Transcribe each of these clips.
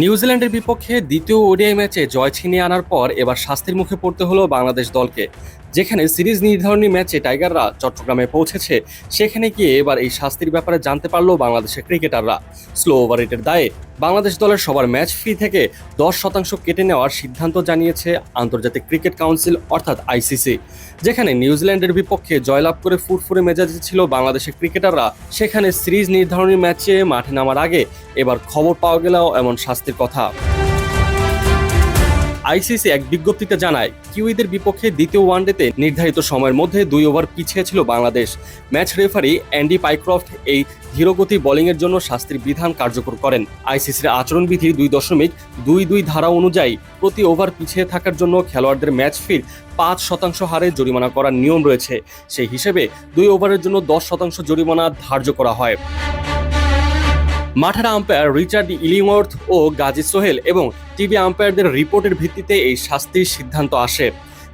নিউজিল্যান্ডের বিপক্ষে দ্বিতীয় ওডিআই ম্যাচে জয় ছিনিয়ে আনার পর এবার শাস্তির মুখে পড়তে হলো বাংলাদেশ দলকে। যেখানে সিরিজ নির্ধারণী ম্যাচে টাইগাররা চট্টগ্রামে পৌঁছেছে, সেখানে গিয়ে এবার এই শাস্তির ব্যাপারে জানতে পারলো বাংলাদেশের ক্রিকেটাররা। স্লো ওভার রেটের দায়ে বাংলাদেশ দলের সবার ম্যাচ ফি থেকে 10% কেটে নেওয়ার সিদ্ধান্ত জানিয়েছে আন্তর্জাতিক ক্রিকেট কাউন্সিল অর্থাৎ আইসিসি। যেখানে নিউজিল্যান্ডের বিপক্ষে জয়লাভ করে ফুরফুরে মেজাজে ছিল বাংলাদেশের ক্রিকেটাররা, সেখানে সিরিজ নির্ধারণী ম্যাচে মাঠে নামার আগে এবার খবর পাওয়া গেল এমন শাস্তির কথা। আইসিসি এক বিজ্ঞপ্তিতে জানায়, কিউইদের বিপক্ষে দ্বিতীয় ওয়ানডেতে নির্ধারিত সময়ের মধ্যে 2 ওভার পিছিয়ে ছিল Bangladesh. Match referee Andy Pycroft এই ধীরগতি বোলিংয়ের জন্য শাস্তির বিধান কার্যকর করেন। আইসিসির আচরণবিধির 2.22 ধারা অনুযায়ী প্রতি ওভার পিছিয়ে থাকার জন্য খেলোয়াড়দের ম্যাচ ফির 5% হারে জরিমানা করার নিয়ম রয়েছে। সেই হিসেবে 2 ওভারের জন্য 10% জরিমানা ধার্য করা হয়। মাঠের আম্পায়ার রিচার্ড ইলিংওয়ার্থ ও গাজী সোহেল এবং টিভি আম্পায়ারদের রিপোর্টের ভিত্তিতে এই শাস্তির সিদ্ধান্ত আসে।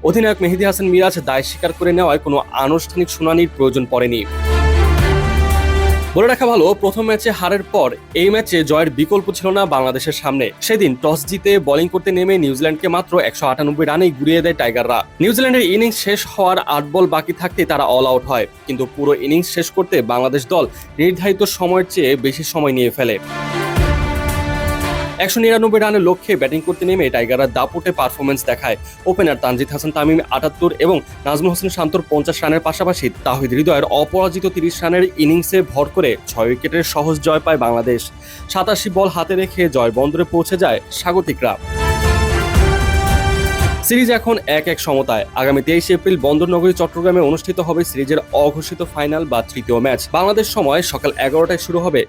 অধিনায়ক মেহেদী হাসান মিরাজ দায় স্বীকার করে নেওয়ায় কোনো আনুষ্ঠানিক শুনানির প্রয়োজন পড়েনি। বলে রাখা ভালো, প্রথম ম্যাচে হারের পর এই ম্যাচে জয়ের বিকল্প ছিল না বাংলাদেশের সামনে। সেদিন টস জিতে বোলিং করতে নেমে নিউজিল্যান্ডকে মাত্র 198 রানেই গুড়িয়ে দেয় টাইগাররা। নিউজিল্যান্ডের ইনিংস শেষ হওয়ার 8 বল বাকি থাকতে তারা অল আউট হয়, কিন্তু পুরো ইনিংস শেষ করতে বাংলাদেশ দল নির্ধারিত সময়ের চেয়ে বেশি সময় নিয়ে ফেলে। 199 রানের লক্ষ্যে ব্যাটিং করতে নেমে টাইগাররা দাপুটে পারফরমেন্স দেখায়। ওপেনার তানজিদ হাসান তামিম 78 এবং নাজমুল হোসেন শান্তর 50 রানের পাশাপাশি তাহিদ হৃদয়ের অপরাজিত 30 রানের ইনিংসে ভর করে 6 উইকেটের সহজ জয় পায় বাংলাদেশ। 87 বল হাতে রেখে জয় বন্দরে পৌঁছে যায় স্বাগতিকরা। সিরিজ এখন 1-1 সমতায়। আগামী 23 এপ্রিল বন্দরনগরী চট্টগ্রামে অনুষ্ঠিত হবে সিরিজের অঘোষিত ফাইনাল বা তৃতীয় ম্যাচ। বাংলাদেশ সময় সকাল 11টায় শুরু হবে